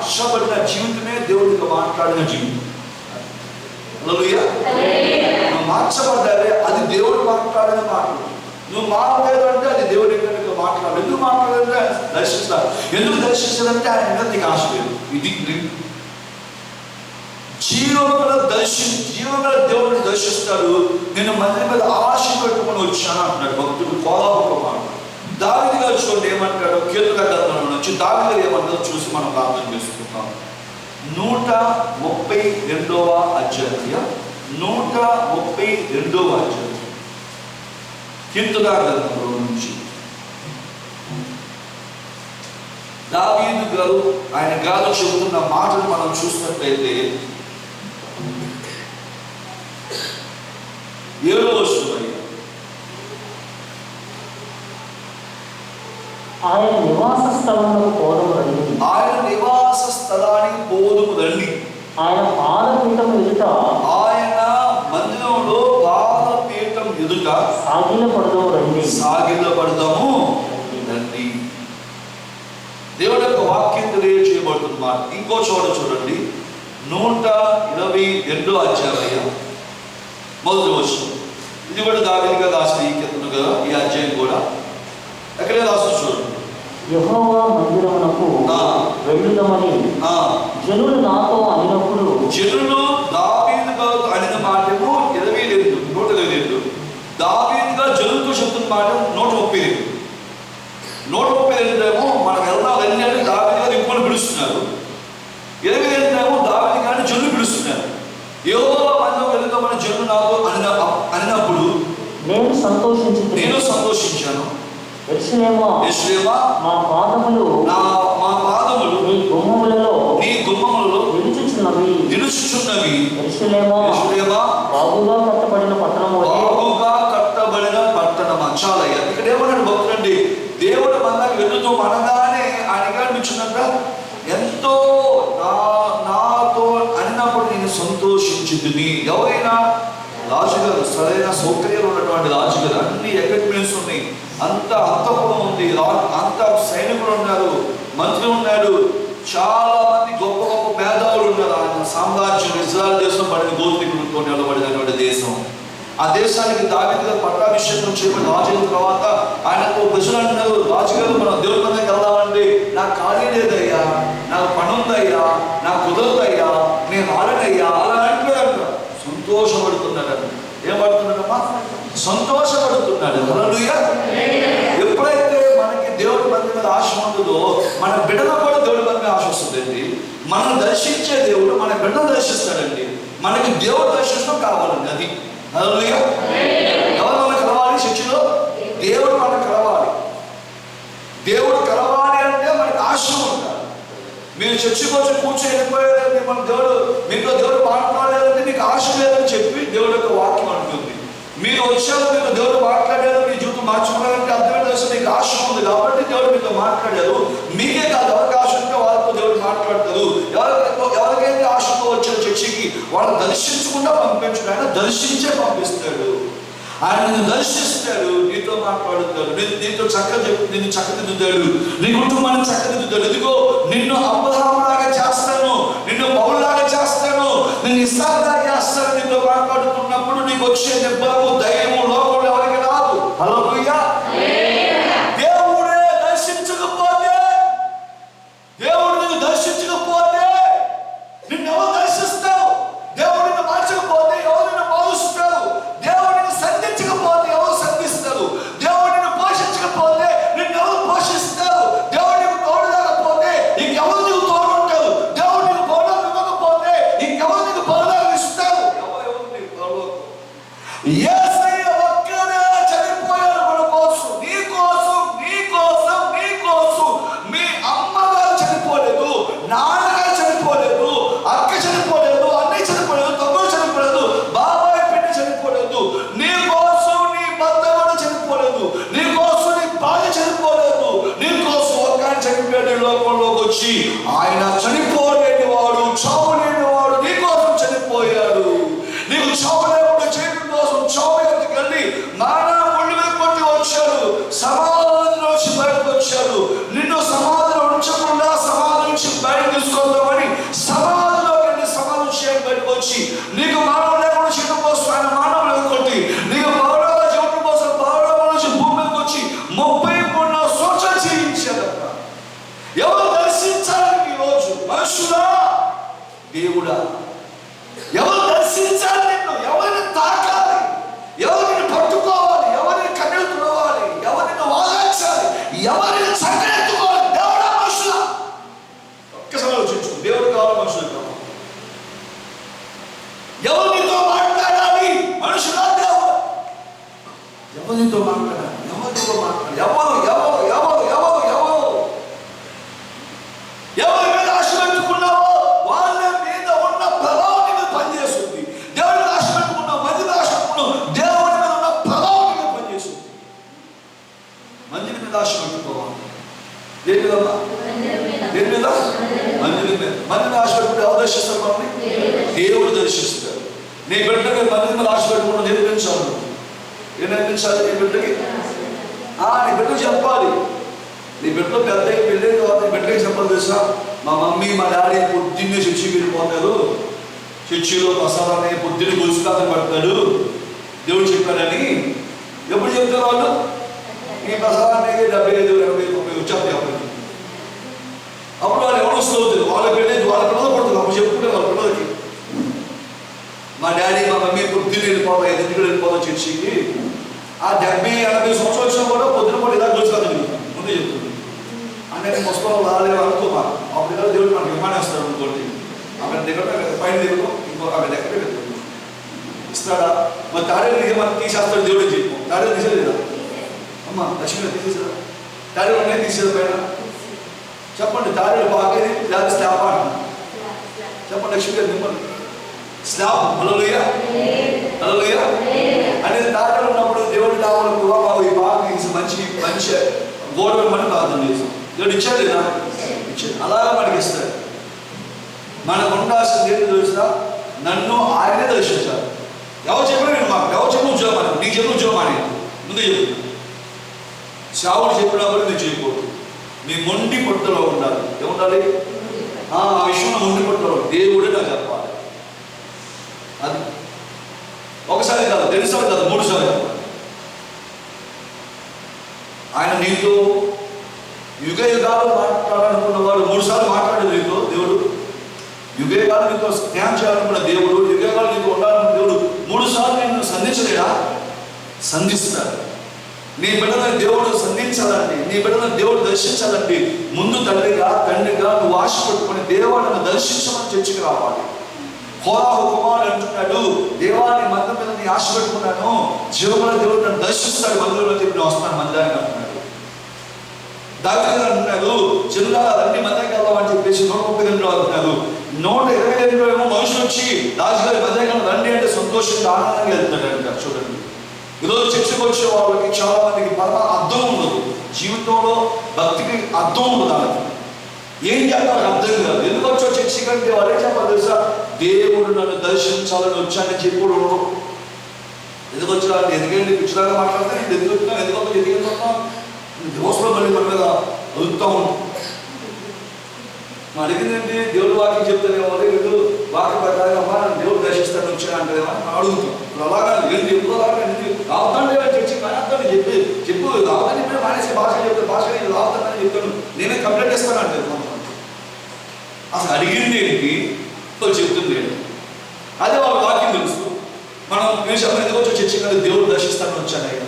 మార్చబడిన జీవితమే దేవుడితో మాట్లాడిన జీవితం. హల్లెలూయా. నువ్వు మార్చబడ్డావే, అది దేవుడు మాట్లాడిన మాటలు. నువ్వు మారలేదు అంటే అది దేవుడి నీతో మాట్లాడు. ఎందుకు మాట్లాడాలంటే దర్శిస్తా. ఎందుకు దర్శిస్తాడంటే ఆయన మీద నీకు ఆశ లేదు. ఇది జీవగల దేవుడిని దర్శిస్తాడు. నేను మంది మీద ఆశ పెట్టుకుని వచ్చాను అంటున్నాడు భక్తుడు. కోలాహల మాట. దావీదు గారు చూడండి ఏమంటాడు, కీర్తన గ్రంథంలో నుంచి దావీదు గారు ఏమంటారో చూసి మనం ప్రార్థన చేసుకుంటాం. 132వ అధ్యాయం, 132వ అధ్యాయం కీర్తన గ్రంథంలో నుంచి దావీదు గారు ఆయన గారు చెబుతున్న మాటలు మనం చూసినట్లయితే 7వ వచనం, ఆయన నివాస స్థలానికి పోదుము రండి, ఆయన నివాస స్థలానికి పోదుము రండి, ఆయన పాదపీఠం ఎదుట, ఆయన మందిరంలో పాదపీఠం ఎదుట సాగిలపడదాము రండి, సాగిలపడదాము రండి. దేవుడి యొక్క వాక్యం తెలియజేయబడుతుంది మాట. ఇంకో చోట చూడండి 122వ అధ్యాయం 1వ వచనం. ఇది కూడా దావీదు గారు రాసిన ఈ కీర్తన కదా, ఈ అధ్యాయం కూడా ఎక్కడే రాసిన చూడండి. యెహోవా మందిరమునకు వెళ్ళుదామని జనులు నాతో అనినప్పుడు, జనులు దావీదు గారు అనిన మాటేమో 122 దావీదు గారు జనులతో చెప్తున్న మాట 132. 132 ఏమో మనం వెళ్దాం వెళ్ళి అంటే దావీదు గారు ఇంకొని పిలుస్తున్నారు. 28 ఏమో దావీదు గారిని జనులు పిలుస్తున్నారు. యెహోవా మందిరం వెళ్దామని జనులు నాతో అనినప్పుడు నేను సంతోషించాను. యెరూషలేమా, మా పాదములు నీ గుమ్మములలో నిలుచుచున్నవి. యెరూషలేమా, బాగుగా కట్టబడిన పట్టణమా. చాలయ్యా. ఇక్కడ ఏమన్నాడు భక్తుడండి, దేవుడు మనకు వెళుతూ మనగానే ఆయనగా అనిపించినట్ట ఎంతో నాతో అనినప్పుడు నేను సంతోషించుదుని. ఎవరైనా రాజుగారు, సరైన సౌకర్యాలు ఉన్నటువంటి రాజుగారు, అన్ని ఎక్విప్మెంట్స్ ఉన్నాయి, అంత అంతఃపురం ఉంది, అంత సైనికులు ఉన్నారు, మంత్రులు ఉన్నారు, చాలా మంది గొప్ప గొప్ప మేధావులు ఉన్నారు. ఆయన సామ్రాజ్యం ఇజ్రాయెల్ దేశం పడిన గోత్రికులతో నిలబడినటువంటి దేశం. ఆ దేశానికి దావీదు గారు పట్టాభిషేకం చేయబడిన రాజు తర్వాత ఆయనకు ప్రజలు అంటున్నారు, రాజుగారు మనం దేవుడి మందికి వెళ్దామండి, నాకు ఖాళీ లేదయ్యా, నాకు పని ఉందయ్యా, నాకు కుదరదయ్యా, నేను ఆడనయ్యా అలా అంటున్నాడు. సంతోషపడుతున్నాడు. ఏం పడుతున్నాడమ్మా? సంతోషపడుతున్నాడు. హల్లెలూయా. ఎప్పుడైతే మనకి దేవుడి మంది మీద ఆశ ఉంటుందో మన బిడ్డలో కూడా దేవుడి మంది మీద ఆశ వస్తుందండి. మనం దర్శించే దేవుడు మన బిడ్డను దర్శిస్తాడండి. మనకి దేవుడు దర్శించడం కావాలండి. అది హల్లెలూయా. ఎవరు మనకు కలవాలి? చర్చిలో దేవుడు మనకు కలవాలి. దేవుడు కలవాలి అంటే మనకి ఆశ ఉండాలి. మీరు చర్చికి వచ్చి కూర్చొని వెళ్ళిపోయారంటే మన మీతో దేవుడు మాట్లాడలేదంటే మీకు ఆశ లేదని చెప్పి దేవుడు యొక్క వాక్యం అంటుంది. మీరు వచ్చారు, మీతో దేవుడు మాట్లాడారు, మీ జీవితం మార్చుకోవాలంటే అర్థమైన దశ మీకు ఆశ ఉంది కాబట్టి దేవుడు మీతో మాట్లాడారు. మీకే కాదు, ఎవరికి ఆశ ఉంటే వాళ్ళతో దేవుడు మాట్లాడతారు. ఎవరికైతే ఆశతో వచ్చారు చర్చికి వాళ్ళని దర్శించకుండా పంపించడు, ఆయన దర్శించే పంపిస్తాడు. ఆయన నిన్ను దర్శిస్తాడు, నీతో మాట్లాడుతాడు, నీతో నిన్ను చక్కదిద్దుతాడు, నీ కుటుంబాన్ని చక్కదిద్దుతాడు. ఇదిగో నిన్ను అబ్రహాములాగా చేస్తాను, నిన్ను పౌలులాగా చేస్తాను, నిన్ను ఇస్సాకులాగా చేస్తాను. నీతో మాట్లాడుతున్నప్పుడు నీకు వచ్చే నిబ్బరము, ధైర్యము లోకంలో ఎవరికి రాదు. హల్లెలూయా. దేవుడే దర్శించకపోతే, దేవుడు నిన్ను దర్శించకపోతే నిన్ను ఎవరు దర్శిస్తావు? దేవుడు నిన్ను మార్చకపోతే ఎవరు నిన్ను మారుస్తారు? దేవుడిని సంధించకపోతే ఎవరు సంధిస్తారు? దేవుడిని పోషించకపోతే నిన్ను ఎవరు పోషిస్తారు? దేవుడికి తోడు లేకపోతే ఇంకెవరు నీకు తోడు ఉంటారు? దేవుడు నీకు పౌరులు ఇవ్వకపోతే ఇంకెవరు నీకు పౌరులు ఇస్తారు? ఎవరు నీకు పౌరులు? యేసయ్య ఒక్కడే చనిపోయాడు మన కోసం, నీ కోసం, నీ కోసం, నీ కోసం. మీ అమ్మగారు చనిపోలేదు, నాన్నగారు చనిపోలేదు, అక్క చనిపోలేదు, అన్నయ్య చనిపోలేదు, తమ్ముడు చనిపోలేదు, బాబాయ్ పిన్ని చనిపోలేదు. నీ కోసం నీ భర్త కూడా చనిపోలేదు, నీ కోసం నీ భార్య చనిపోలేదు, నీ కోసం ఒక ఆయన చనిపోయాడు. లోకంలోకి వచ్చి ఆయన చనిపోలేని వాడు, చావు లేని వాడు నీ కోసం చనిపోయాడు. నీకు చావు లేకుండా చేయడం కోసం చావు ఎందుకు వెళ్ళి నానా ఒళ్ళు మీద కొట్టి వచ్చాడు, సమాధానం నుంచి బయటకు వచ్చాడు. నిన్ను సమాధానం ఉంచకుండా సమాధానం నుంచి బయట తీసుకొద్దాం ఎవరితో మాట్లాడాలి? ఎవరితో మాట్లాడాలి? ఎవరి మీద ఆశ పెట్టుకున్నావో వాళ్ళ మీద ఉన్న ప్రభావం మీద పనిచేస్తుంది. దేవుడి మీద ఆశ పెట్టుకున్నావు, మంది మీద ఆశ పెట్టుకున్నావు, దేవుడి మీద ఉన్న ప్రభావం మీద పనిచేస్తుంది. మందిని మీద ఆశ పెట్టుకోవాలి. దేని మీద? దేని మీద? మందిని మీద. మందిని ఆశ పెట్టుకుంటే ఎవరు దర్శిస్తారు? మనల్ని దేవుడు దర్శిస్తారు. నీ బిడ్డకి మందిని మీద ఆశ పెట్టుకుంటూ నేర్పించాలి. ఏం నేర్పించాలి నీ బిడ్డకి? నీ బిడ్డకు చెప్పాలి. నీ బిడ్డలో పెద్దగా పెళ్ళే తర్వాత నీ బిడ్డకి చెప్పాలి. తెలుసా, మా మమ్మీ మా డాడీ పొద్దున్నే చర్చికి వెళ్ళిపోతారు, చర్చిలో ప్రసాదాన్ని పొద్దున్నే గురుసుకాతం పడతాడు, దేవుడు చెప్పాడని ఎప్పుడు చెప్తారు వాళ్ళు? నీ ప్రసాదానికి 75, 80, 90 వచ్చారు చెప్పండి. అప్పుడు వాళ్ళు ఎవరు వస్తుంది? వాళ్ళ పిల్లలు పడుతుంది. అప్పుడు చెప్పుకుంటే వాళ్ళ పిల్లలకి మా డాడీ మా మమ్మీ పొద్దున్నే వెళ్ళిపోతాం, 5 వెళ్ళిపోతాం చర్చికి. ఆ 70, 80 సంవత్సరాలు వచ్చినా కూడా పొద్దున కూడా ఇలా గురుసుకాతం చెప్తాను. ముందే చెప్తుంది. అంటే ముసలి రాలేవు అనుకోమా, ఆ పిల్లలు దేవుడు మనకు విమానేస్తాడు అనుకోండి. అక్కడ దగ్గర పైన దిగుతాం, ఇంకో అక్కడ దగ్గర వెళ్తాం ఇస్తాడా? మరి తాడేలు మనకి తీసేస్తాడు దేవుడు చెప్పు. తాడేలు తీసేదా? అమ్మ లక్ష్మీ తీసేదా? తాడేలు ఉన్నాయి తీసేదా పైన? చెప్పండి. తాడేలు బాగేది లేదా స్లాబ్ అంటున్నా? చెప్పండి లక్ష్మీ గారు మిమ్మల్ని. స్లాబ్. హల్లెలూయా, హల్లెలూయా. అనేది తాడేలు ఉన్నప్పుడు దేవుడి నామములో బాబు ఈ బాగా మంచి మంచి గోడలు మనం ప్రార్థన చేసాం. దేవుడు ఇచ్చాడు లేదా? ఇచ్చాడు. అలాగే మనకి ఇస్తాడు. మనకు ఉండాల్సింది ఏంటి తెలుసా? నన్ను ఆయనే దర్శించాలి. ఎవరు చెప్పినా నేను మాకు ఎవరు చెప్పిన ఉద్యోగం అని, నీకు చెప్పిన ఉద్యోగం అని ముందే చెప్తున్నా. శావుడు చెప్పినప్పుడు నువ్వు చేయకూడదు. నీ మొండి పట్టులో ఉండాలి. ఏముండాలి? ఆ విషయంలో మొండి పట్టులో దేవుడే నాకు చెప్పాలి. అది ఒకసారి కాదు, 2 సార్లు కాదు, 3 సార్లు చెప్పాలి. ఆయన నీతో యుగ యుగాలు మాట్లాడాలనుకున్న వాడు 3 సార్లు మాట్లాడే నీతో దేవుడు. యుగ యుగాలు నీతో స్నేహం చేయాలనుకున్న దేవుడు, యుగ యుగాలు నీతో ఉండాలనుకున్న దేవుడు 3 సార్లు నేను సంధించలేడా? సంధిస్తాడు. నీ బిడ్డలను దేవుడు సంధించాలంటే, నీ బిడ్డలను దేవుడు దర్శించాలంటే ముందు తండ్రిగా నువ్వు ఆశ పెట్టుకుని దేవాన్ని దర్శించమని చర్చకి రావాలి. కోరాహు కుమారుడు అంటున్నాడు, దేవాన్ని మందిరం మీద నీ ఆశ పెట్టుకున్నాను, జీవముల దేవుడు నన్ను దర్శిస్తాడు, మందిరంలో చెప్పి నేను వస్తాను మందిరానికి అంటున్నాడు. దావీదు అంటున్నాడు, జిల్లా రండి మందిరానికి వెళ్దాం అని చెప్పేసి 132 అంటున్నాడు. 122 ఏమో మనుషులు వచ్చి రాజుగారి మందిరానికి రండి అంటే సంతోషంగా ఆనందంగా వెళ్తున్నాడు. చూడండి, ఈరోజు చర్చకు వచ్చే వాళ్ళకి చాలా మందికి పరమ అర్థం ఉండదు. జీవితంలో భక్తికి అర్థం ఉండదు. దానికి ఏం చేయాలో అర్థం కాదు. ఎందుకు వచ్చో చర్చి కంటే వాళ్ళు ఏం చెప్పాలి తెలుసా? దేవుడు నన్ను దర్శించాలని వచ్చానని చెప్పుడు. ఎందుకు వచ్చా? ఎందుకంటే పిచ్చిలాగా మాట్లాడితే నేను ఎందుకు వచ్చున్నాను, ఎందుకు వెళ్తున్నాం దోసలో మళ్ళీ మన మీద వదులుతూ ఉంటాం. అడిగిందంటే దేవుడు వాక్యం చెప్తానేమో, లేదు వాక్య ప్రకారం అమ్మా దేవుడు దర్శిస్తాను వచ్చాను అంటేమో అడుగుతాం. ఇప్పుడు అలాగా ఏంటి ఎప్పుడు అలాగా రావుతాను చర్చి కానీ చెప్పు రావుతాను ఇప్పుడు మానేసి భాష చెప్తాను, భాష రావుతానని చెప్తాను, నేనే కంప్లైంట్ ఇస్తాను అంటే అసలు అడిగింది ఏంటి, చెప్తుంది ఏంటి? అదే వాళ్ళ వాక్యం తెలుసు. మనం ఎందుకు వచ్చి చర్చి కానీ దేవుడు దర్శిస్తాను వచ్చానయ్యా,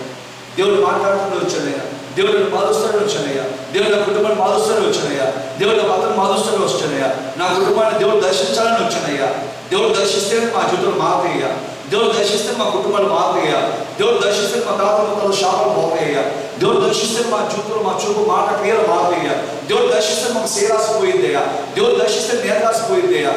దేవుడు మాట్లాడుతూ వచ్చానయ్యా, దేవుడు మారుస్తాడు వచ్చానయ్యా, దేవుడు నా కుటుంబాన్ని మారుస్తాడు వచ్చానయ్యా, దేవుడు నా భర్తను మారుస్తాడు వచ్చానయ్యా, నా కుటుంబాన్ని దేవుడు దర్శించాలని వచ్చానయ్యా, దేవుడు దర్శిస్తే మా జీవితాలు మారుతాయ్యా, దేవుడు దర్శిస్తే మా కుటుంబాలు మారుతాయ్యా, దేవుడు దర్శిస్తే మా తాతల శాపలు పోతాయ్యా, దేవుడు దర్శిస్తే మా జీవితంలో మా చూపు మాట క్రియలు మారుతాయ్యా, దేవుడు దర్శిస్తే మాకు సేరాశ పోయిందయ్యా, దేవుడు దర్శిస్తే నేరాశ పోయిందయ్యా,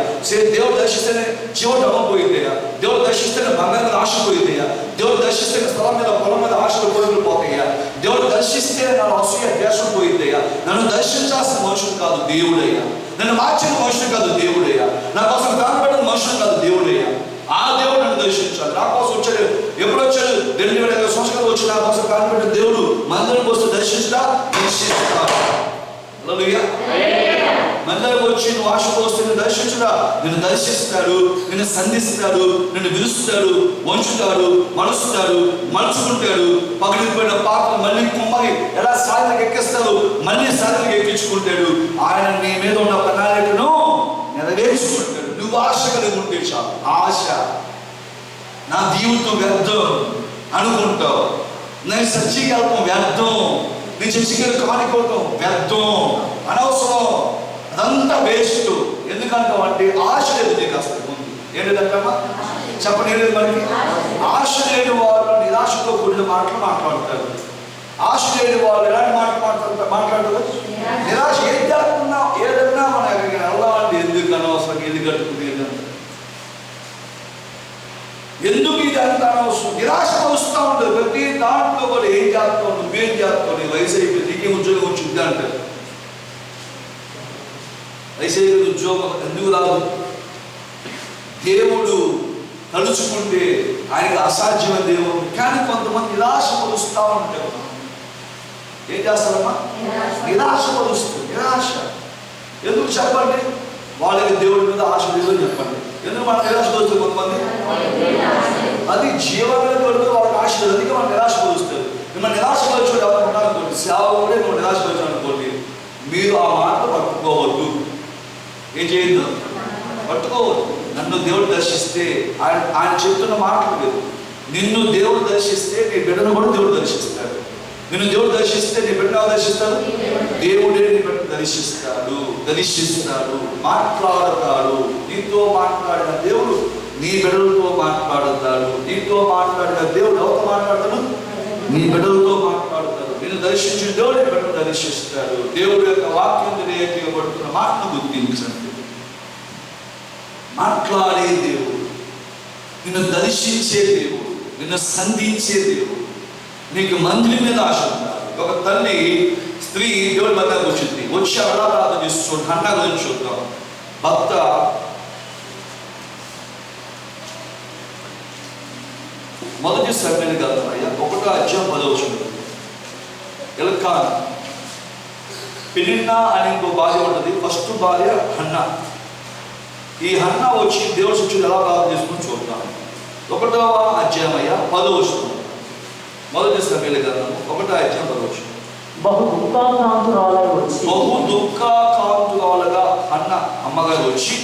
దేవుడు దర్శిస్తేనే జీవడమం పోయిందయ్యా, దేవుడు దర్శిస్తేనే బంగారం ఆశ పోయిందయ్యా, దేవుడు దర్శిస్తే స్థలం మీద పొలం మీద ఆశలు కోరికలు పోతాయ్యా, దేవుడు దర్శిస్తే నా అసూయ దేశం పోయిందయ్యా. నన్ను దర్శించాల్సిన మనుషులు కాదు దేవుడయ్యా, నన్ను మార్చిన మనుషులు కాదు దేవుడయ్యా, నా కోసం కనబడిన మనుషులు కాదు దేవుడయ్యా. ఆ దేవుడు నన్ను దర్శించాలి. నా కోసం వచ్చాడు. ఎప్పుడు వచ్చాడు? 2000 సంవత్సరాలు వచ్చి నా కోసం కనబడిన దేవుడు మందిరం కోసం దర్శించడా? మందిరం వచ్చి నువ్వు ఆశ కోసం దర్శించడా? నిన్ను దర్శిస్తాడు, నిన్ను సంధిస్తాడు, నిన్ను విరుస్తాడు, వంచుతాడు, మలుచుకుంటాడు. పగిలిపోయిన పాత్ర మళ్ళీ కుమ్మరి ఎలా సాధనకు ఎక్కిస్తాడు, మళ్ళీ సాధనకు ఎక్కించుకుంటాడు. ఆయన నీ మీద ఉన్న ప్రణాళికను నెరవేర్చుకుంటాడు. నువ్వు ఆశ కలిగి ఉంటే చాలు. ఆశ నా జీవితం వ్యర్థం అనుకుంటావు, నేను సజ్జీకల్పం వ్యర్థం, నీ చర్చికి కానిపోతాం వ్యర్థం, అనవసరం, అదంతా వేస్ట్. ఎందుకంటావు అంటే ఆశ లేదు నీకు అసలు ముందు. ఏంటిదంటమ్మా చెప్పండి, ఏంటి మనకి ఆశ లేని వారు నిరాశతో కూడిన మాటలు మాట్లాడతారు. ఆశ లేని వాళ్ళు ఎలాంటి మాటలు మాట్లాడతారు? నిరాశ. ఏం చేస్తున్నాం, ఏదన్నా మనం ఎక్కడికి వెళ్ళాలంటే ఎందుకు అనవసరం, ఎందుకు కట్టుకునేది ఎందుకు ఇది అంత అనవసరం, నిరాశ వస్తూ ఉంటుంది. ప్రతి దాంట్లో కూడా ఏం చేస్తావు, నువ్వేం చేస్తావు, నీ వయసు అయిపోయి నీకే ఉద్యోగం వచ్చింది అంటారు. వయసు అయిపోయి ఉద్యోగం ఎందుకు రాదు? దేవుడు తలుచుకుంటే ఆయనకి అసాధ్యమైన దేవుడు. కానీ కొంతమంది నిరాశ పరుస్తూ ఉంటారు. ఏం చేస్తారమ్మా? నిరాశ పరుస్తుంది. నిరాశ ఎందుకు చెప్పండి? వాళ్ళకి దేవుడి మీద ఆశ లేదో చెప్పండి. ఎందుకు మన నిరాశ పరుస్తుంది? కొంతమంది అది జీవన వాళ్ళకి ఆశ లేదు, అందుకే మనం నిరాశ పరుస్తారు. మిమ్మల్ని నిరాశపరచు అనుకోండి, సేవకుడే మిమ్మల్ని నిరాశపరచు అనుకోండి, మీరు ఆ మాటలు పట్టుకోవద్దు. ఏం చేయొద్దు? పట్టుకోవద్దు. నన్ను దేవుడు దర్శిస్తే ఆయన చెప్తున్న మాటలు లేదు. నిన్ను దేవుడు దర్శిస్తే నీ బిడ్డను కూడా దేవుడు దర్శిస్తాడు. నిన్ను దేవుడు దర్శిస్తే నీ బిడ్డను దర్శిస్తాడు. దేవుడే నీ బిడ్డ దర్శిస్తాడు, మాట్లాడతాడు. నీతో మాట్లాడిన దేవుడు నీ బిడ్డలతో మాట్లాడతాడు. నీతో మాట్లాడిన దేవుడు ఎవరితో మాట్లాడతాడు? నీ బిడ్డలతో మాట్లాడతాడు. నిన్ను దర్శించిన దేవుడు నీ బిడ్డను దర్శిస్తాడు. దేవుడు యొక్క వాక్యం తెలియబడుతున్న మాటను గుర్తించండి. మాట్లాడే దేవుడు, నిన్ను దర్శించే దేవుడు, నిన్ను సంధించే దేవుడు. నీకు మందిరి మీద ఆశ ఉండాలి. ఒక తల్లి స్త్రీ దేవుడి బంధానికి వచ్చింది. వచ్చి అలా ప్రార్థన చేస్తుంది. హన్నా గురించి చూద్దాం. భర్త మొదటి సమయాన్ని కాదు అయ్యా, 1వ అధ్యాయం 10వ వచనం. ఎల్కానా, పెనిన్నా అని ఇంకో భార్య ఉంటుంది. ఫస్ట్ భార్య హన్నా. ఈ హన్నా వచ్చి దేవుడి శిక్షుడు ఎలా ప్రార్థన చేసుకుని చూద్దాం. 1వ అధ్యాయం అయ్యా 10వ వచనం. మొదటి సమయాన్ని కాదు 1వ అధ్యాయం 10వ వచనం. బహు దుఃఖాకాంతురాలుగా హన్నా అమ్మగారు వచ్చి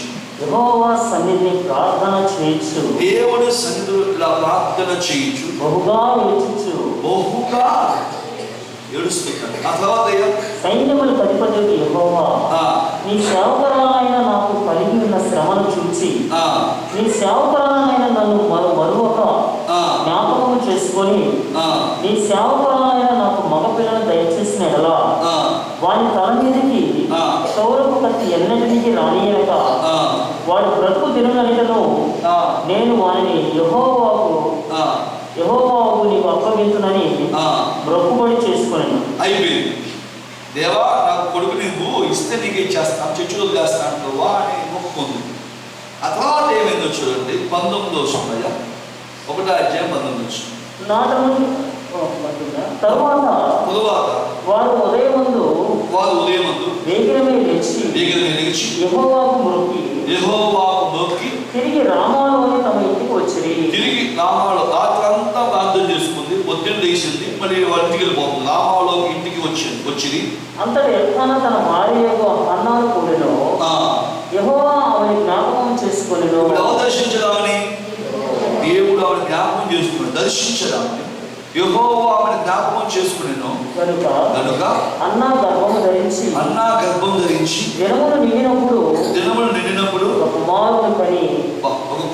యెహోవా సన్నిధిని ప్రార్థన చేయించు, దేవుడి సన్నిధిలో ఇలా ప్రార్థన చేయించు, బహుగా ఏడుస్తున్నాడు. ఆ తర్వాత సైన్యముల అధిపతి యెహోవా, నీ సేవకురాలైన నాకు కలిగి ఉన్న శ్రమను చూచి నీ సేవకురాలైన నన్ను మరొక జ్ఞాపకము చేసుకొని నీ సేవకురాలైన నాకు మగపిల్లను దయచేసిన ఎడల వాని తల మీదకి క్షౌరపు కత్తి ఎన్నటికి రానియక వాడి బ్రతుకు దినములన్నిటిలో నేను వారిని యెహోవాకు నీకు అప్పగించునని బ్రొక్కుబడి చేసుకున్నాను. అయిపోయింది. దేవా నాకు కొడుకు నువ్వు ఇస్తే నీకు ఇచ్చేస్తాను, చర్చిలో చేస్తాను అని మొక్కుకుంది. ఆ తర్వాత ఏమైందో చూడండి. 19వ వచనం, 1వ అధ్యాయం 19వ వచనం. తరువాత వారు ఉదయమందు వేగిరమే లేచి యెహోవాకు మొక్కి తిరిగి రామాలోని తమ ఇంటికి వచ్చిరి. తిరిగి రామాలో రాత్రంతా ప్రార్థన చేసుకుంది. పొద్దున్న లేచింది, మళ్ళీ వాళ్ళ ఇంటికి వెళ్ళిపోతుంది. రామాలో ఇంటికి వచ్చింది. అంతటి ఎల్కానా తన భార్య హన్నాను కూడెను. యెహోవా ఆమె జ్ఞాపకం చేసుకొనెను. ఎవరు దర్శించడామని? దేవుడు ఆవిడ జ్ఞాపకం చేసుకుని దర్శించడామని యెహోవా ఆమెను జ్ఞాపకం చేసుకునేను. కనుక అన్నా గర్భం ధరించి దినములు నిండినప్పుడు ఒక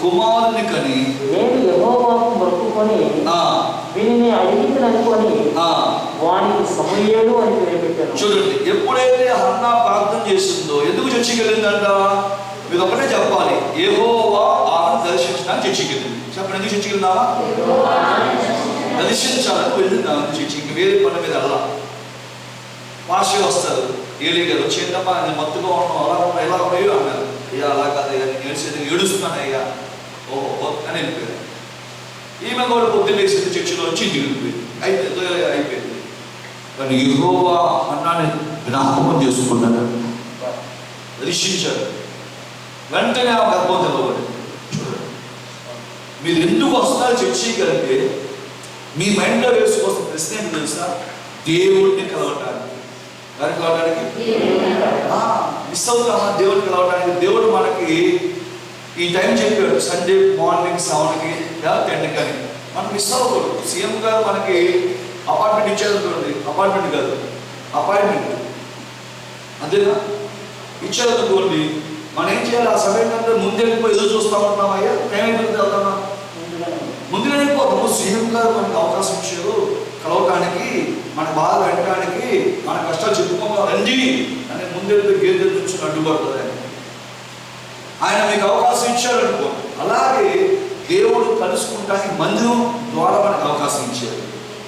కుమారుని కని నేను యెహోవాకు మొక్కుకొని వీనిని అడిగిననుకొని వానికి సమూయేలు అని పేరు పెట్టాను. చూడండి, ఎప్పుడైతే హన్నా ప్రార్థన చేస్తుందో ఎందుకు చర్చికి వెళ్ళిందంట? మీరు ఒకటే చెప్పాలి, యెహోవా ఆమెను దర్శించడానికి చర్చికి వెళ్ళింది. చెప్పండి, ఎందుకు చర్చికి వెళ్దామా? దర్శించాలని వెళ్ళిందా చర్చికి. వేరే పని మీద అలా పాషే వస్తారు. ఏలీ గారు వచ్చేద్దామా, నేను మత్తుగా ఉన్నాను, అలా ఉన్నా ఇలా ఉన్నాయో అన్నారు. అయ్యా అలా కాదయ్యా, నేను ఏడుస్తున్నాను అయ్యా. ఓహో అని వెళ్ళిపోయారు. ఈమె కూడా పొద్దున్న వేసింది, చర్చిలో వచ్చి దిగిపోయింది. అయిపోయింది. కానీ యెహోవా అన్నాన్ని జ్ఞాపకం చేసుకున్నాడు, దర్శించాడు. వెంటనే ఆ గర్భం తెలవబడి. చూడండి, మీరు ఎందుకు వస్తారు చర్చికి అంటే మీ మైండ్లో వేసుకోవాల్సిన ప్రశ్న ఏంటి తెలుసా? దేవుడిని కలవటానికి. ఎవరికి కలవడానికి? మిస్ అవుతామా దేవుడిని కలవటానికి? దేవుడు మనకి ఈ టైం చెప్పాడు, సండే మార్నింగ్ 7కి 10కి అని. మనం మిస్ అవ్వకూడదు. సీఎం గారు మనకి అపార్ట్మెంట్ ఇచ్చారు అనుకోండి, అపార్ట్మెంట్ కాదు అపాయింట్మెంట్, అంతేనా? ఇచ్చారు అనుకోండి, మనం ఏం చేయాలి? ఆ సమయం కంటే ముందు వెళ్ళిపోయి ఎదురు చూస్తూ ఉంటాం. అయ్యా టైం అయిపోతుంది, వెళ్తామా? ముందుగా వెళ్ళిపోతాము. సీఎం గారు మనకు అవకాశం ఇచ్చారు కలవటానికి, మన బాధ వినడానికి, మన కష్టాలు చెప్పుకోవాలి రండి అని ముందెళ్తే గేదెల నుంచి అడ్డుపడుతుంది. ఆయన మీకు అవకాశం ఇచ్చారు అనుకో. అలాగే దేవుడు కలుసుకుంటానికి మందిరం ద్వారా మనకు అవకాశం ఇచ్చారు.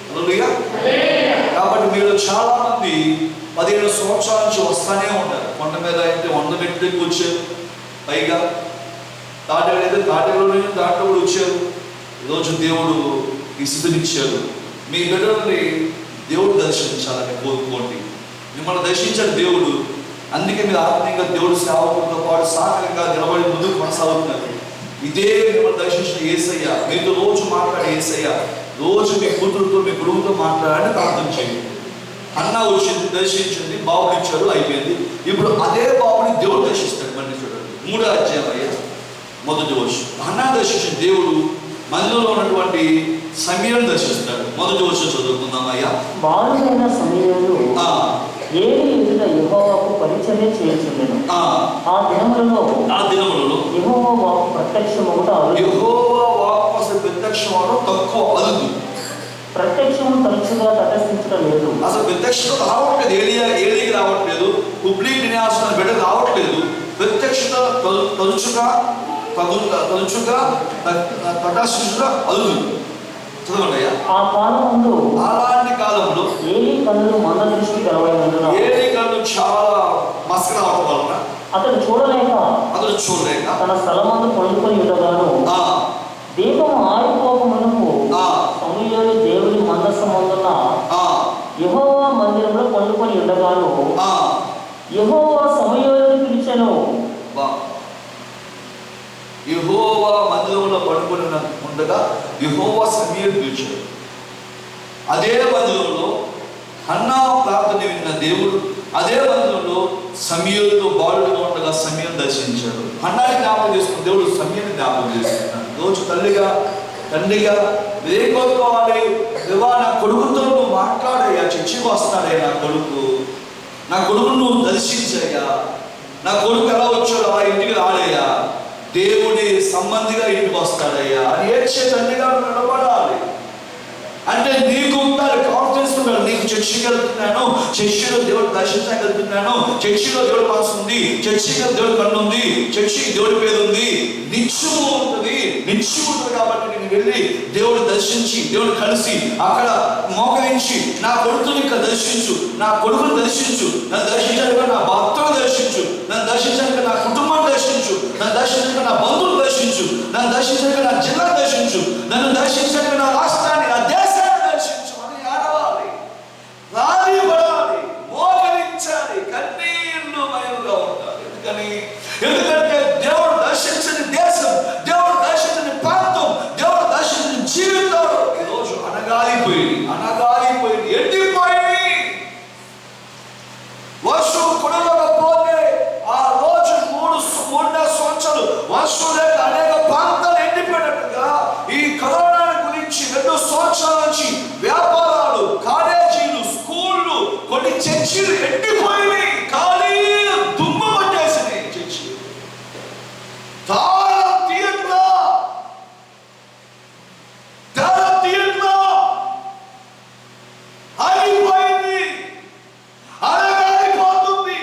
హల్లెలూయా. కాబట్టి మీరు చాలా మంది 15 సంవత్సరాల నుంచి వస్తానే ఉంటారు. కొండ మీద అయితే 100 మెట్ల దగ్గరికి వచ్చారు, పైగా తాటగడైతే తాటగడలోనే దాంట్లో కూడా వచ్చారు. ఈరోజు దేవుడు ఈ స్థితినిచ్చారు. మీ బిడ్డలని దేవుడు దర్శించాలని కోరుకోండి. మిమ్మల్ని దర్శించాడు దేవుడు. అందుకే మీరు ఆత్మీయంగా దేవుడు సేవకులతో పాటు సాకరంగా నిలబడి ముందుకు కొనసాగుతున్నారు. ఇదే మిమ్మల్ని దర్శించిన యేసయ్య, మీతో రోజు మాట్లాడే యేసయ్య రోజు మీ కూతురుతో మీ కొడుకుతో మాట్లాడాలని ప్రార్థన చేయండి. అన్న వచ్చింది, దర్శించింది, బాబుని ఇచ్చారు, అయిపోయింది. ఇప్పుడు అదే బాబుని దేవుడు దర్శిస్తాడు. మళ్ళీ చూడండి 3వ అధ్యాయం 1వ వచనం. అన్న దర్శించిన దేవుడు మందిరంలో ఉన్నటువంటి సమయాన్ని దర్శిస్తాడు. 1వ వచనం చదువుకుందాం అయ్యా. బాలుడైన సమూయేలు ఏలీ ఎదుట యెహోవాకు పరిచర్య చేయుచుండెను. ఆ దినములలో యెహోవా వాక్కు ప్రత్యక్షమగుట అరుదు. యెహోవా వాక్కు అసలు ప్రత్యక్షమవడం తక్కువ, అరుదు. ప్రత్యక్షము తరచుగా తటస్థించడం లేదు. అసలు ప్రత్యక్షత రావట్లేదు. ఏలికి రావట్లేదు, హుబ్లీ నివాసిన బిడ్డ రావట్లేదు. ప్రత్యక్షత తరచుగా తటస్థించడం అరుదు. చదవండి అయ్యా. ఆ కాలమందు అలాంటి కాలంలో ఏలీ కన్నులు మంద దృష్టి కలవైనందున, ఏలీ కన్ను చాలా మసక రావడం వలన అతడు చూడలేక తన స్థలమందు పండుకొని ఉండగాను, దీపము ఆరిపోకమునుపు సమూయేలు దేవుని మందసమందున్న యెహోవా మందిరంలో పండుకొని ఉండగాను, యెహోవా సమూయేలును పిలిచెను. యెహోవా మందిరంలో పడుకొని ఉండగా యెహోవా సమూయేలును పిలిచాడు. అదే మందిరంలో హన్నా ప్రార్థన విన్న దేవుడు అదే మందిరంలో సమూయేలుతో బాలుడుగా ఉండగా సమూయేలును దర్శించాడు. హన్నాని జ్ఞాపకం చేసుకున్న దేవుడు సమూయేలుని జ్ఞాపకం చేసుకున్నాడు. రోజు తండ్రిగా ఏం కోరుకోవాలి? దేవా, నా కొడుకుతో నువ్వు మాట్లాడయ్యా, చర్చికి వస్తాడయ్యా, నా కొడుకును నువ్వు దర్శించయ్యా, నా కొడుకు ఎలా వచ్చాడు ఆ ఇంటికి రాడయ్యా, దేవుడి సంబంధిగా ఇంటికి వస్తాడయ్యా అని ఏడ్చే తండ్రిగా నిలబడాలి. అంటే నీకు ఉండాలి కాన్ఫిడెన్స్ ఉండాలి. నీకు చర్చికి వెళ్తున్నాను, చర్చిలో దేవుడు దర్శించగలుగుతున్నాను, చర్చిలో దేవుడు మనసు ఉంది, చర్చిలో దేవుడు కన్ను ఉంది, చర్చికి దేవుడి పేరు ఉంది, నిత్యము ఉంటుంది కాబట్టి నేను వెళ్ళి దేవుడు దర్శించి దేవుడు కలిసి అక్కడ మోకరించి నా కొడుకుని ఇక్కడ దర్శించు, నా కొడుకుని దర్శించు, నన్ను దర్శించడానికి నా భర్తను దర్శించు, నన్ను దర్శించడానికి నా కుటుంబాన్ని దర్శించు, నన్ను దర్శించడానికి నా బంధువులు దర్శించు, నన్ను దర్శించడానికి నా జిల్లా దర్శించు, నన్ను దర్శించడానికి నా రాష్ట్రాన్ని, నా దేశాన్ని దర్శించు అని ఆడవాలి, రానివ్వాలి, మోకరించాలి, కన్నీళ్లు మయంగా ఉండాలి. ఎందుకంటే దేవుడు దర్శించని దేశం, దేవుడు దర్శించని ప్రాంతం, దేవుడు దర్శించని జీవితం ఈరోజు అనగాలిపోయింది, ఎండిపోయింది. వర్షం కురవకపోతే ఆ రోజు 3 సంవత్సరాలు వర్షం లేక అనేక ప్రాంతాలు ఎండిపోయినట్టుగా ఈ కరోనా గురించి 2 సంవత్సరాల నుంచి వ్యాపారాలు, కాలేజీలు, స్కూళ్ళు, కొన్ని చర్చిలు ఎండిపోయినాయి. ఖాళీ దుమ్ము పట్టేసినాయి. చర్చి ఆగిపోయింది, అనగారిపోతుంది.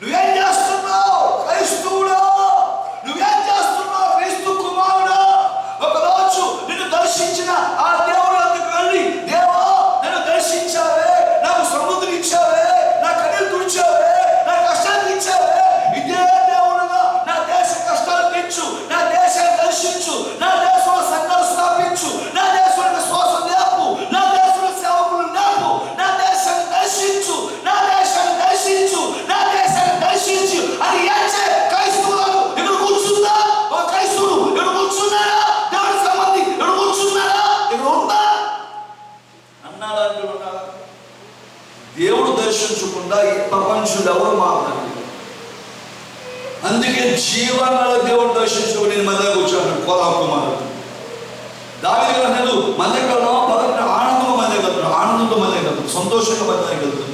నువ్వేం చేస్తున్నావు క్రైస్తవుడా? నువ్వేం చేస్తున్నావు క్రీస్తు కుమారుడా? ఒకరోజు నిన్ను దర్శించిన ఆ దేవుడు అందుకు వెళ్ళి, దేవా నన్ను దర్శించావే, నాకు సముద్రం ఇచ్చావే, నా కన్నీళ్ళు తుడిచావే, నా కష్టాలు ఇచ్చావే, ఇదే దేవుడుగా నా దేశ కష్టాలు తెచ్చు, నా దేశాన్ని దర్శించు, నా దేశంలో సంఘాలు స్థాపించు, నా దేశంలో విశ్వాసం లేపు, నా దేశంలో సేవకులు లేపు, నా దేశాన్ని దర్శించు, నా దేశాన్ని దర్శించు, నా దేశాన్ని దర్శించు అని ఏడ్చే క్రైస్తవులు ఇక్కడ కూర్చుందా? ఒక క్రైస్తవుడు ఇక్కడ కూర్చున్నారా? దేవుడి సంబంధి ఇక్కడ కూర్చున్నారా? ఇక్కడ ఉందా? అన్నాడా? దేవుడు దర్శించకుండా ఈ ప్రపంచంలో ఎవరు మాట్లాడారు? అందుకే జీవనాల దేవుడు దర్శించుకుని నేను మన దగ్గర కూర్చోను. కోలాకుమారుడు దావీదు గారు మన దగ్గర ఆనందంగా మన దగ్గర వెళ్తున్నాడు, ఆనందంతో మన దగ్గర వెళ్తున్నాడు, సంతోషంగా మన దగ్గర వెళ్తున్నాడు.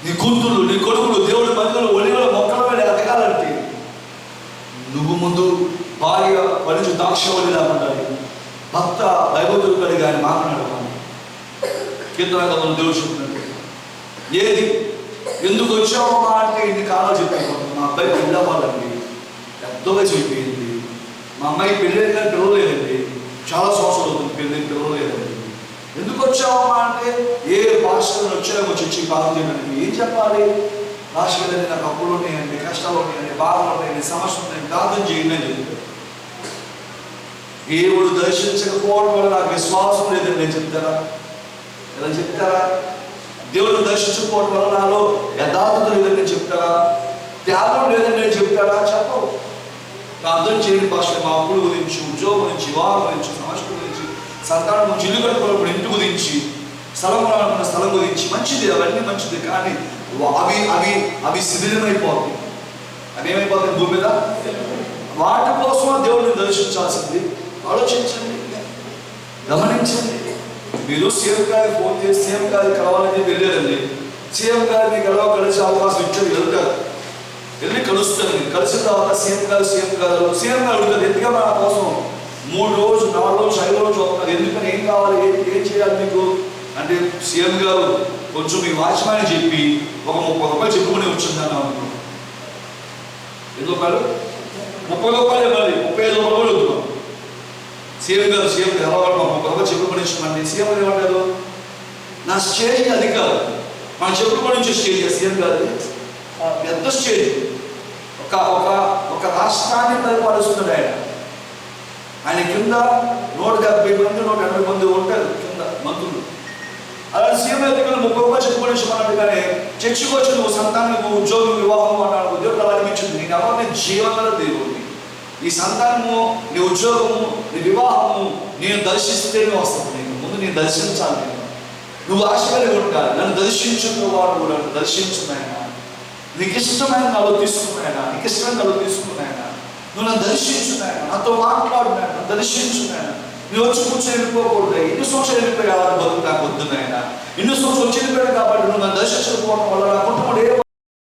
నీ కూతుళ్ళు, నీ కొడుకులు దేవుడి మధ్యలో ఒలివల మొక్కల మీద ఎదగాలంటే నువ్వు ముందు భార్య పనిచి ద్రాక్షవల్లిలా ఉండాలి. భక్త దైవతుడు కలిగి ఆయన మాట్లాడమని కీర్తనకారులు దేవుడు చెప్తున్నాడు. ఏది ఎందుకు వచ్చావమ్మా అంటే ఇన్ని కాలాలు చెప్పాను. మా అబ్బాయి పెళ్ళి అవ్వాలండి, పెద్దగా చెప్పిపోయింది. మా అమ్మాయి పెళ్ళి కానీ పిలవలేదండి, చాలా సంవత్సరాలు అవుతుంది పెళ్ళి పిలవలేదండి. ఎందుకు వచ్చావమ్మా అంటే ఏ భాషలో వచ్చామో చర్చి బాగా చేయడానికి ఏం చెప్పాలి? భాషలేదండి, నాకు అప్పులు ఉన్నాయండి, కష్టాలు ఉన్నాయండి, బాధలు ఉన్నాయండి, సమస్యలు ఉన్నాయండి, ప్రార్థన చేయండి అని చెప్తారు. దేవుడు దర్శించకపోవడం వల్ల నాకు విశ్వాసం లేదని నేను చెప్తారా? ఎలా చెప్తారా? దేవుడు దర్శించకపోవడం వల్ల నాలో యథార్థత లేదని నేను చెప్తారా? త్యాగం లేదని నేను చెప్తారా? చెప్పవు. ప్రార్థన చేయని భాష మా అప్పుల గురించి, ఉద్యోగం గురించి, వివాహం గురించి, సమస్య గురించి, సంతానం గురించి, ఇల్లు కట్టుకోవడం ఇంటి గురించి, స్థలం కొనాలనుకున్న స్థలం గురించి, మంచిది, అవన్నీ మంచిది. కానీ అవి అవి అవి శిథిలమైపోతాయి. అవి ఏమైపోతాయి భూమి మీద? వాటి కోసం దేవుడిని దర్శించాల్సింది. ఆలోచించండి, గమనించండి. మీరు సీఎం గారికి ఫోన్ చేసి సీఎం గారికి కలవాలని వెళ్ళారండి. సీఎం గారిని కలిసే అవకాశం ఇచ్చారు, వెళ్తారు, వెళ్ళి కలుస్తారు. కలిసిన తర్వాత సీఎం గారు అడుగుతారు, ఎందుకంటే నా కోసం 3 రోజులు 4 రోజులు 5 రోజులు అవుతున్నారు, ఎందుకని, ఏం కావాలి, ఏం చేయాలి మీకు అంటే సీఎం గారు కొంచెం మీ వాచ్మ్యాన్ చెప్పి ఒక 30 రూపాయలు చెప్పుకుని వచ్చిందన్నా అనుకో. ఎన్ని రూపాయలు? 30 రూపాయలు ఇవ్వాలి, 35 రూపాయలు వద్దున్నాం. సీఎం గారు ఎలా 30 రూపాయలు చెప్పుకొని ఇచ్చామండి. సీఎం గారు ఏమంటారు? నా స్టేజ్ అది కాదు, మన చెప్పుకొని వచ్చే స్టేజ్ సీఎం గారు పెద్ద స్టేజ్. ఒక రాష్ట్రాన్ని పరిపాలిస్తున్నాడు ఆయన. ఆయన కింద 170 మంది 180 మంది ఉంటారు కింద మంత్రులు. అలాంటి సీఎం దగ్గర 30 రూపాయలు చెప్పుకొని ఇచ్చామన్నట్టుగానే చర్చికి వచ్చి నువ్వు సంతానం, ఉద్యోగం, వివాహం అన్నాడు. దేవుడు అలా అనిపించింది. నేను ఎవరిని జీవన దేవుడిని. నీ సంతానము, నీ ఉద్యోగము, నీ వివాహము నేను దర్శిస్తేనే వస్తాను. ముందు నేను దర్శించాలి. నువ్వు ఆశగా ఉండాలి. నన్ను దర్శించుకున్న వాడు కూడా దర్శించున్నాయన. నీకు ఇష్టమైన నాలో తీసుకున్నాయన, నీకు ఇష్టమైన నాలో తీసుకున్నాయన. నువ్వు నన్ను దర్శించున్నాయన, నాతో మాట్లాడున్నాయన, నన్ను దర్శించున్నాయన. నువ్వు వచ్చి కూర్చొని వెళ్ళిపోకూడదు. ఎన్ని సంవత్సరాలు వెళ్ళిపోయావు బతుకు నాకు వద్దున్నాయన. ఎన్ని సంవత్సరాలు వచ్చి వెళ్ళిపోయాడు కాబట్టి నువ్వు నన్ను దర్శించకపోవడం వల్ల